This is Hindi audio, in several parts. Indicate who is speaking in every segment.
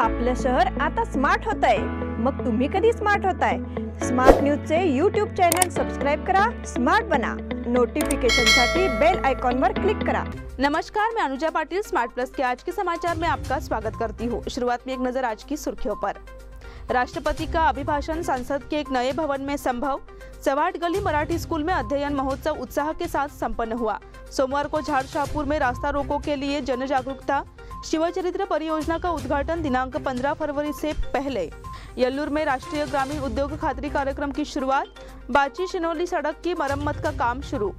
Speaker 1: आपलं शहर आता स्मार्ट होत आहे। मग तुम्ही कधी स्मार्ट होताय? स्मार्ट न्यूजचे यूट्यूब चॅनल सबस्क्राइब करा, स्मार्ट बना। नोटिफिकेशनसाठी बेल आइकॉन वर क्लिक करा।
Speaker 2: नमस्कार, मैं अनुजा पाटिल स्मार्ट प्लस के आज के समाचार में आपका स्वागत करती हूँ। शुरुआत में एक नजर आज की सुर्खियों पर। राष्ट्रपति का अभिभाषण संसद के एक नए भवन में संभव। चवाट गली मराठी स्कूल में अध्ययन महोत्सव उत्साह के साथ संपन्न हुआ। सोमवार को झाड़ शाहपुर में रास्ता रोको के लिए जन जागरूकता। शिवचरित्र परियोजना का उद्घाटन दिनांक 15 फरवरी से पहले। यल्लूर में राष्ट्रीय ग्रामीण उद्योग खातरी कार्यक्रम की शुरुआत। बाची शिनोली सड़क की मरम्मत का काम शुरू।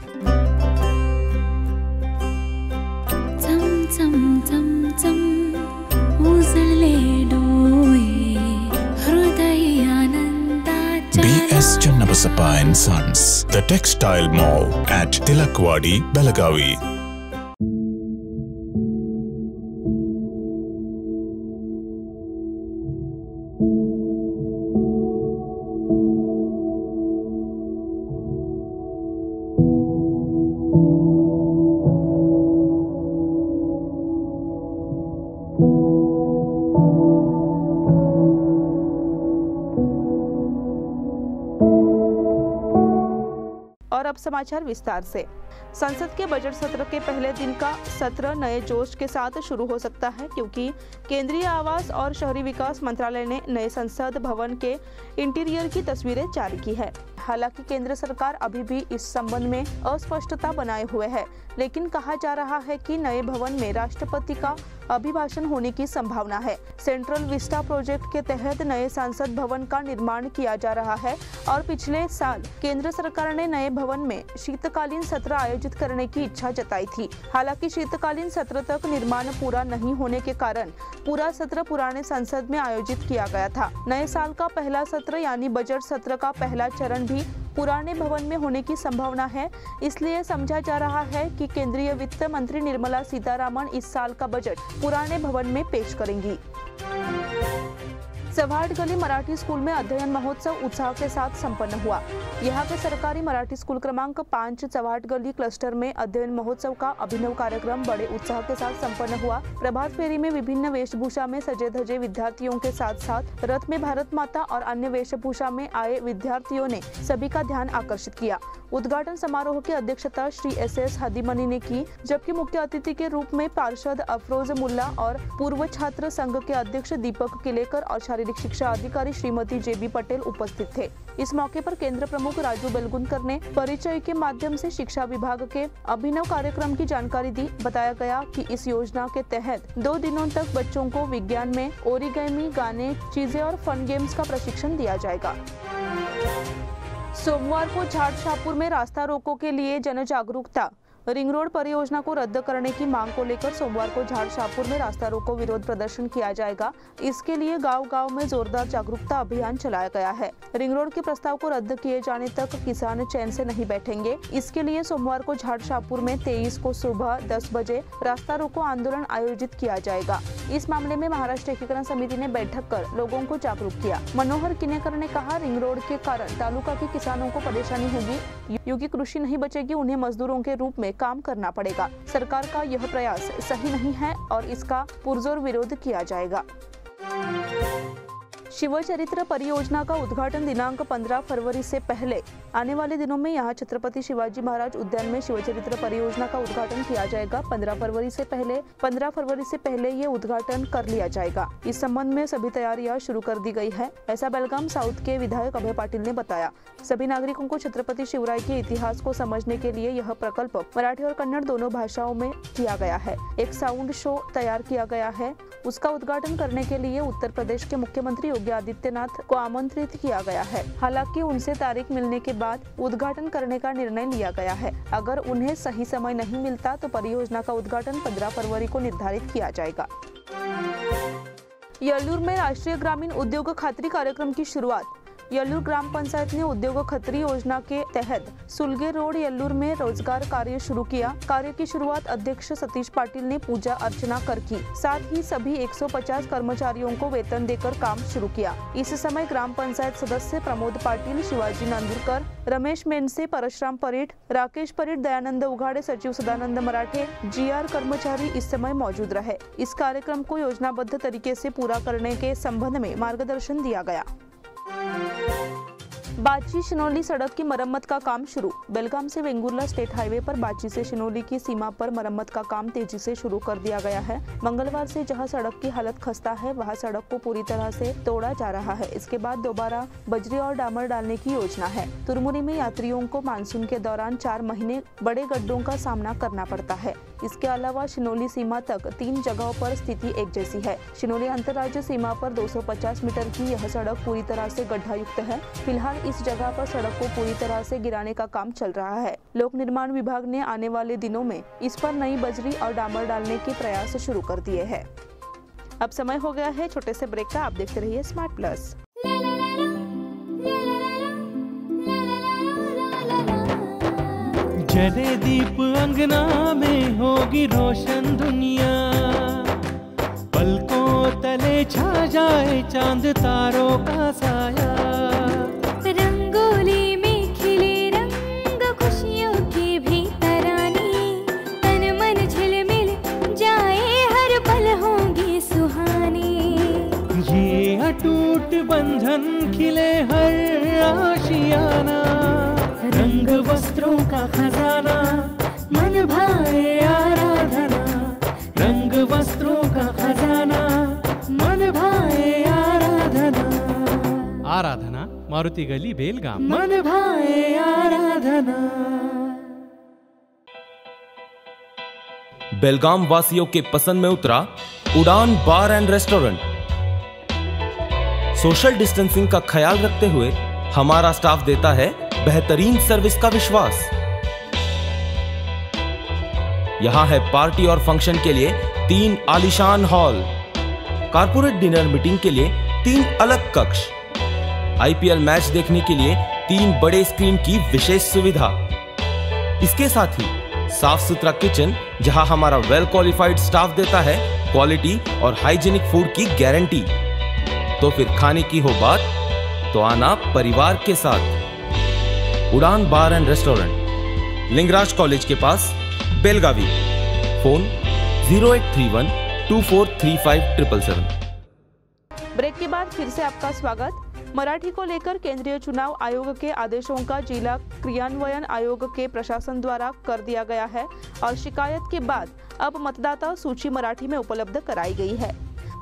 Speaker 3: BS Channabasappa and Sons, the Textile Mall at Tilakwadi, Belagavi.
Speaker 2: और अब समाचार विस्तार से। संसद के बजट सत्र के पहले दिन का सत्र नए जोश के साथ शुरू हो सकता है, क्योंकि केंद्रीय आवास और शहरी विकास मंत्रालय ने नए संसद भवन के इंटीरियर की तस्वीरें जारी की है। हालांकि केंद्र सरकार अभी भी इस संबंध में अस्पष्टता बनाए हुए है, लेकिन कहा जा रहा है कि नए भवन में राष्ट्रपति का अभिभाषण होने की संभावना है। सेंट्रल विस्टा प्रोजेक्ट के तहत नए संसद भवन का निर्माण किया जा रहा है और पिछले साल केंद्र सरकार ने नए भवन में शीतकालीन सत्र आयोजित करने की इच्छा जताई थी। हालांकि शीतकालीन सत्र तक निर्माण पूरा नहीं होने के कारण पूरा सत्र पुराने संसद में आयोजित किया गया था। नए साल का पहला सत्र यानी बजट सत्र का पहला चरण भी पुराने भवन में होने की संभावना है। इसलिए समझा जा रहा है कि केंद्रीय वित्त मंत्री निर्मला सीतारामन इस साल का बजट पुराने भवन में पेश करेंगी। चवाट गली मराठी स्कूल में अध्ययन महोत्सव उत्साह के साथ संपन्न हुआ। यहाँ के सरकारी मराठी स्कूल क्रमांक 5 चवाट गली क्लस्टर में अध्ययन महोत्सव का अभिनव कार्यक्रम बड़े उत्साह के साथ संपन्न हुआ। प्रभात फेरी में विभिन्न वेशभूषा में सजे धजे विद्यार्थियों के साथ साथ रथ में भारत माता और अन्य वेशभूषा में आए विद्यार्थियों ने सभी का ध्यान आकर्षित किया। उद्घाटन समारोह की अध्यक्षता श्री SS हादीमनी ने की, जबकि मुख्य अतिथि के रूप में पार्षद अफरोज मुल्ला और पूर्व छात्र संघ के अध्यक्ष दीपक किलेकर और शारीरिक शिक्षा अधिकारी श्रीमती JB पटेल उपस्थित थे। इस मौके पर केंद्र प्रमुख राजू बेलगुनकर ने परिचय के माध्यम से शिक्षा विभाग के अभिनव कार्यक्रम की जानकारी दी। बताया गया कि इस योजना के तहत 2 दिनों तक बच्चों को विज्ञान में ओरिगेमी, गाने, चीजें और फन गेम्स का प्रशिक्षण दिया जाएगा। सोमवार को झाड़ शाहपुर में रास्ता रोको के लिए जन जागरूकता। रिंग रोड परियोजना को रद्द करने की मांग को लेकर सोमवार को झाड़ शाहपुर में रास्ता रोको विरोध प्रदर्शन किया जाएगा। इसके लिए गांव-गांव में जोरदार जागरूकता अभियान चलाया गया है। रिंग रोड के प्रस्ताव को रद्द किए जाने तक किसान चैन से नहीं बैठेंगे। इसके लिए सोमवार को झाड़ शाहपुर में 23 को सुबह 10 बजे रास्ता रोको आंदोलन आयोजित किया जाएगा। इस मामले में महाराष्ट्र एकीकरण समिति ने बैठक कर लोगों को जागरूक किया। मनोहर किनेकर ने कहा, रिंग रोड के कारण तालुका के किसानों को परेशानी होगी, क्योंकि कृषि नहीं बचेगी, उन्हें मजदूरों के रूप में काम करना पड़ेगा। सरकार का यह प्रयास सही नहीं है और इसका पुरजोर विरोध किया जाएगा। शिवचरित्र परियोजना का उद्घाटन दिनांक 15 फरवरी से पहले। आने वाले दिनों में यहां छत्रपति शिवाजी महाराज उद्यान में शिवचरित्र परियोजना का उद्घाटन किया जाएगा। 15 फरवरी से पहले ये उद्घाटन कर लिया जाएगा। इस संबंध में सभी तैयारियां शुरू कर दी गई है, ऐसा बेलगाम साउथ के विधायक अभय पाटिल ने बताया। सभी नागरिकों को छत्रपति शिवराय के इतिहास को समझने के लिए यह प्रकल्प मराठी और कन्नड़ दोनों भाषाओं में किया गया है। एक साउंड शो तैयार किया गया है। उसका उद्घाटन करने के लिए उत्तर प्रदेश के मुख्यमंत्री योगी आदित्यनाथ को आमंत्रित किया गया है। हालांकि उनसे तारीख मिलने के बाद उद्घाटन करने का निर्णय लिया गया है। अगर उन्हें सही समय नहीं मिलता तो परियोजना का उद्घाटन 15 फरवरी को निर्धारित किया जाएगा। यल्लूर में राष्ट्रीय ग्रामीण उद्योग खातरी कार्यक्रम की शुरुआत। यल्लूर ग्राम पंचायत ने उद्योग खत्री योजना के तहत सुलगे रोड यल्लूर में रोजगार कार्य शुरू किया। कार्य की शुरुआत अध्यक्ष सतीश पाटिल ने पूजा अर्चना कर की। साथ ही सभी 150 कर्मचारियों को वेतन देकर काम शुरू किया। इस समय ग्राम पंचायत सदस्य प्रमोद पाटिल, शिवाजी नांदुरकर, रमेश मेनसे, परशुराम परीट, राकेश परीट, दयानंद उघाड़े, सचिव सदानंद मराठे, GR कर्मचारी इस समय मौजूद रहे। इस कार्यक्रम को योजनाबद्ध तरीके से पूरा करने के संबंध में मार्गदर्शन दिया गया। बाची शिनोली सड़क की मरम्मत का काम शुरू। बेलगाम से वेंगुर्ला स्टेट हाईवे पर बाची से शिनोली की सीमा पर मरम्मत का काम तेजी से शुरू कर दिया गया है। मंगलवार से जहां सड़क की हालत खस्ता है वहां सड़क को पूरी तरह से तोड़ा जा रहा है। इसके बाद दोबारा बजरी और डामर डालने की योजना है। तुरमुरी में यात्रियों को मानसून के दौरान 4 महीने बड़े गड्ढों का सामना करना पड़ता है। इसके अलावा शिनोली सीमा तक 3 जगहों पर स्थिति एक जैसी है। शिनोली अंतर्राज्य सीमा पर 250 मीटर की यह सड़क पूरी तरह से गड्ढा युक्त है। फिलहाल इस जगह पर सड़क को पूरी तरह से गिराने का काम चल रहा है। लोक निर्माण विभाग ने आने वाले दिनों में इस पर नई बजरी और डामर डालने के प्रयास शुरू कर दिए हैं। अब समय हो गया है छोटे से ब्रेक का। आप देखते रहिए स्मार्ट प्लस।
Speaker 4: जले दीप अंगना में होगी रोशन दुनिया, पलकों तले छा जाए चांद तारों का साया।
Speaker 5: रंगोली में खिले रंग खुशियों की भी तरानी, तन मन झिलमिल जाए हर पल होंगी सुहानी।
Speaker 4: ये अटूट बंधन खिले हर आशियाना, रंग वस्त्रों का खजाना मन भाए आराधना। रंग वस्त्रों का खजाना मन भाए आराधना। आराधना मारुति गली बेलगाम। मन भाए आराधना।
Speaker 6: बेलगाम वासियों के पसंद में उतरा उड़ान बार एंड रेस्टोरेंट। सोशल डिस्टेंसिंग का ख्याल रखते हुए हमारा स्टाफ देता है बेहतरीन सर्विस का विश्वास। यहां है पार्टी और फंक्शन के लिए 3 आलीशान हॉल, कारपोरेट डिनर मीटिंग के लिए 3 अलग कक्ष, IPL मैच देखने के लिए 3 बड़े स्क्रीन की विशेष सुविधा। इसके साथ ही साफ सुथरा किचन जहां हमारा वेल क्वालिफाइड स्टाफ देता है क्वालिटी और हाइजीनिक फूड की गारंटी। तो फिर खाने की हो बात तो आना परिवार के साथ। उड़ान बार एंड रेस्टोरेंट, लिंगराज कॉलेज के पास, बेलगावी। फोन 0831 2435 777।
Speaker 2: ब्रेक के बाद फिर से आपका स्वागत। मराठी को लेकर केंद्रीय चुनाव आयोग के आदेशों का जिला क्रियान्वयन आयोग के प्रशासन द्वारा कर दिया गया है और शिकायत के बाद अब मतदाता सूची मराठी में उपलब्ध कराई गई है।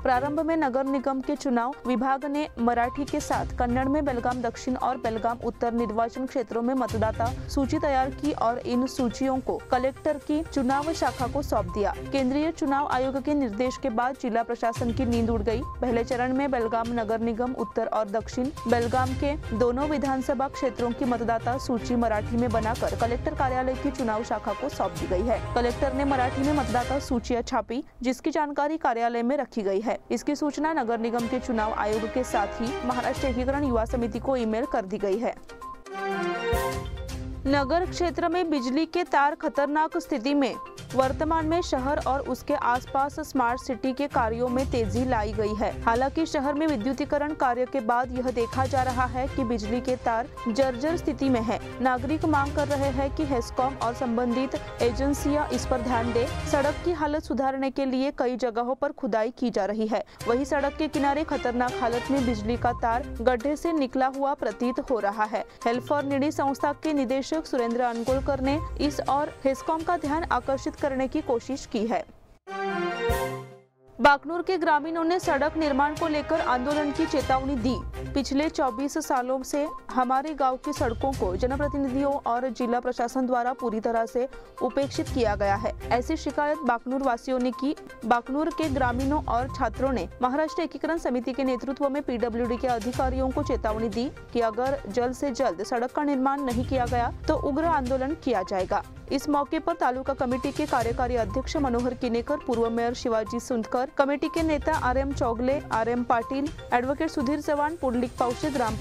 Speaker 2: प्रारंभ में नगर निगम के चुनाव विभाग ने मराठी के साथ कन्नड़ में बेलगाम दक्षिण और बेलगाम उत्तर निर्वाचन क्षेत्रों में मतदाता सूची तैयार की और इन सूचियों को कलेक्टर की चुनाव शाखा को सौंप दिया। केंद्रीय चुनाव आयोग के निर्देश के बाद जिला प्रशासन की नींद उड़ गई। पहले चरण में बेलगाम नगर निगम उत्तर और दक्षिण बेलगाम के दोनों विधानसभा क्षेत्रों की मतदाता सूची मराठी में बनाकर कलेक्टर कार्यालय की चुनाव शाखा को सौंप दी गई है। कलेक्टर ने मराठी में मतदाता सूचियां छापी जिसकी जानकारी कार्यालय में रखी गई है। इसकी सूचना नगर निगम के चुनाव आयोग के साथ ही महाराष्ट्र एकीकरण युवा समिति को ईमेल कर दी गई है। नगर क्षेत्र में बिजली के तार खतरनाक स्थिति में। वर्तमान में शहर और उसके आसपास स्मार्ट सिटी के कार्यों में तेजी लाई गई है। हालांकि शहर में विद्युतीकरण कार्य के बाद यह देखा जा रहा है कि बिजली के तार जर्जर स्थिति में है। नागरिक मांग कर रहे हैं कि हेस्कॉम और संबंधित एजेंसियां इस पर ध्यान दें। सड़क की हालत सुधारने के लिए कई जगहों पर खुदाई की जा रही है। वहीं सड़क के किनारे खतरनाक हालत में बिजली का तार गड्ढे से निकला हुआ प्रतीत हो रहा है। हेल्प फॉर नीडी संस्था के निदेशक सुरेंद्र अनगोलकर ने इस और हेस्कॉम का ध्यान आकर्षित करने की कोशिश की है। बाकनूर के ग्रामीणों ने सड़क निर्माण को लेकर आंदोलन की चेतावनी दी। पिछले 24 सालों से हमारे गांव की सड़कों को जनप्रतिनिधियों और जिला प्रशासन द्वारा पूरी तरह से उपेक्षित किया गया है। ऐसी शिकायत बाकनूर वासियों ने की। बाकनूर के ग्रामीणों और छात्रों ने महाराष्ट्र एकीकरण समिति के नेतृत्व में PWD के अधिकारियों को चेतावनी दी कि अगर जल्द से जल्द सड़क का निर्माण नहीं किया गया तो उग्र आंदोलन किया जाएगा। इस मौके पर तालुका कमेटी के कार्यकारी अध्यक्ष मनोहर किनेकर, पूर्व मेयर शिवाजी सुंदकर, कमेटी के नेता RM Chougale, RM Patil, advocate Sudhir Chavan, Pundalik Pawashe, ग्राम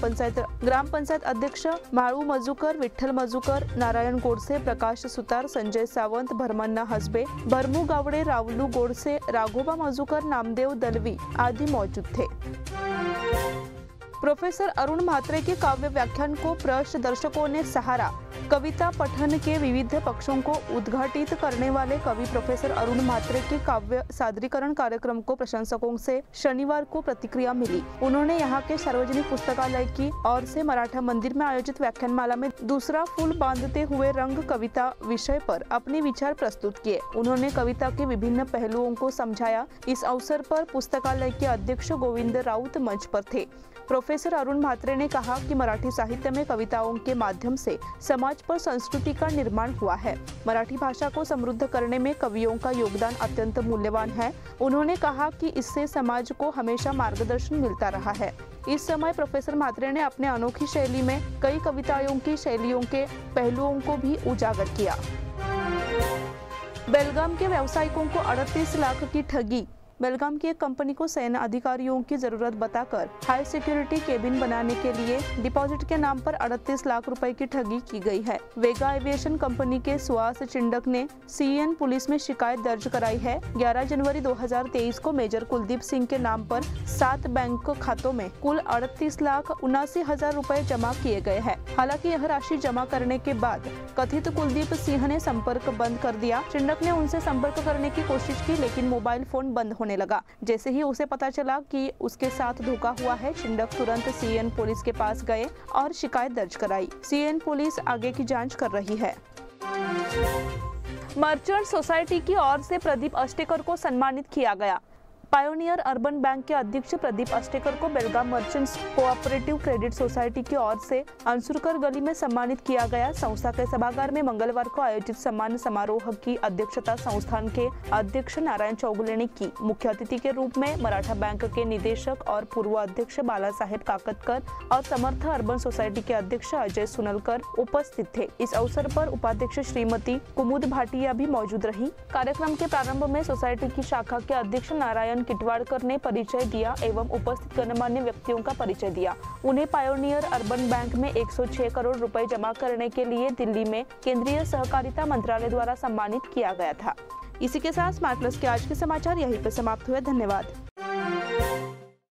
Speaker 2: पंचायत अध्यक्ष माळू मजूकर, विठ्ठल मजूकर, नारायण गोडसे, प्रकाश सुतार, संजय सावंत, भरमन्ना हसबे, भरमू गावडे, रावलू गोडसे, राघोबा मजूकर, नामदेव दलवी आदि मौजूद थे। प्रोफेसर अरुण म्हात्रे के काव्य व्याख्यान को पृष्ठ दर्शकों ने सहारा। कविता पठन के विविध पक्षों को उद्घाटित करने वाले कवि प्रोफेसर अरुण म्हात्रे के काव्य सादरीकरण कार्यक्रम को प्रशंसकों से शनिवार को प्रतिक्रिया मिली। उन्होंने यहां के सार्वजनिक पुस्तकालय की ओर से मराठा मंदिर में आयोजित व्याख्यानमाला में दूसरा फूल बांधते हुए रंग कविता विषय पर अपने विचार प्रस्तुत किए। उन्होंने कविता के विभिन्न पहलुओं को समझाया। इस अवसर पर पुस्तकालय के अध्यक्ष गोविंद राउत मंच पर थे। प्रोफेसर अरुण म्हात्रे ने कहा कि मराठी साहित्य में कविताओं के माध्यम से समाज पर संस्कृति का निर्माण हुआ है। मराठी भाषा को समृद्ध करने में कवियों का योगदान अत्यंत मूल्यवान है। उन्होंने कहा कि इससे समाज को हमेशा मार्गदर्शन मिलता रहा है। इस समय प्रोफेसर म्हात्रे ने अपने अनोखी शैली में कई कविताओं की शैलियों के पहलुओं को भी उजागर किया। बेलगाम के व्यवसायिकों को 38 लाख की ठगी। बेलगाम की एक कंपनी को सैन्य अधिकारियों की जरूरत बताकर हाई सिक्योरिटी केबिन बनाने के लिए डिपॉजिट के नाम पर 38 लाख रुपए की ठगी की गई है। वेगा एविएशन कंपनी के सुहास चिंडक ने सीएन पुलिस में शिकायत दर्ज कराई है। 11 जनवरी 2023 को मेजर कुलदीप सिंह के नाम पर 7 बैंक खातों में कुल 38,79,000 रुपए जमा किए गए हैं। हालांकि यह राशि जमा करने के बाद कथित कुलदीप सिंह ने संपर्क बंद कर दिया। चिंडक ने उनसे संपर्क करने की कोशिश की, लेकिन मोबाइल फोन बंद होने लगा। जैसे ही उसे पता चला कि उसके साथ धोखा हुआ है, चिंडक तुरंत सीएन पुलिस के पास गए और शिकायत दर्ज कराई। सीएन पुलिस आगे की जांच कर रही है। मर्चेंट सोसाइटी की ओर से प्रदीप अस्टेकर को सम्मानित किया गया। पायोनियर अर्बन बैंक के अध्यक्ष प्रदीप अस्टेकर को बेलगाम मर्चेंट्स कोऑपरेटिव क्रेडिट सोसाइटी की ओर से अंसुरकर गली में सम्मानित किया गया। संस्था के सभागार में मंगलवार को आयोजित सम्मान समारोह की अध्यक्षता संस्थान के अध्यक्ष नारायण चौगुले ने की। मुख्य अतिथि के रूप में मराठा बैंक के निदेशक और पूर्व अध्यक्ष बाला साहेब काकतकर और समर्थ अर्बन सोसाइटी के अध्यक्ष अजय सुनलकर उपस्थित थे। इस अवसर पर उपाध्यक्ष श्रीमती कुमुद भाटिया भी मौजूद रही। कार्यक्रम के प्रारंभ में सोसाइटी की शाखा के अध्यक्ष नारायण किटवाड़कर ने परिचय दिया एवं उपस्थित गणमान्य व्यक्तियों का परिचय दिया। उन्हें पायोनियर अर्बन बैंक में 106 करोड़ रुपए जमा करने के लिए दिल्ली में केंद्रीय सहकारिता मंत्रालय द्वारा सम्मानित किया गया था। इसी के साथ स्मार्ट प्लस के आज के समाचार यहीं पर समाप्त हुए। धन्यवाद।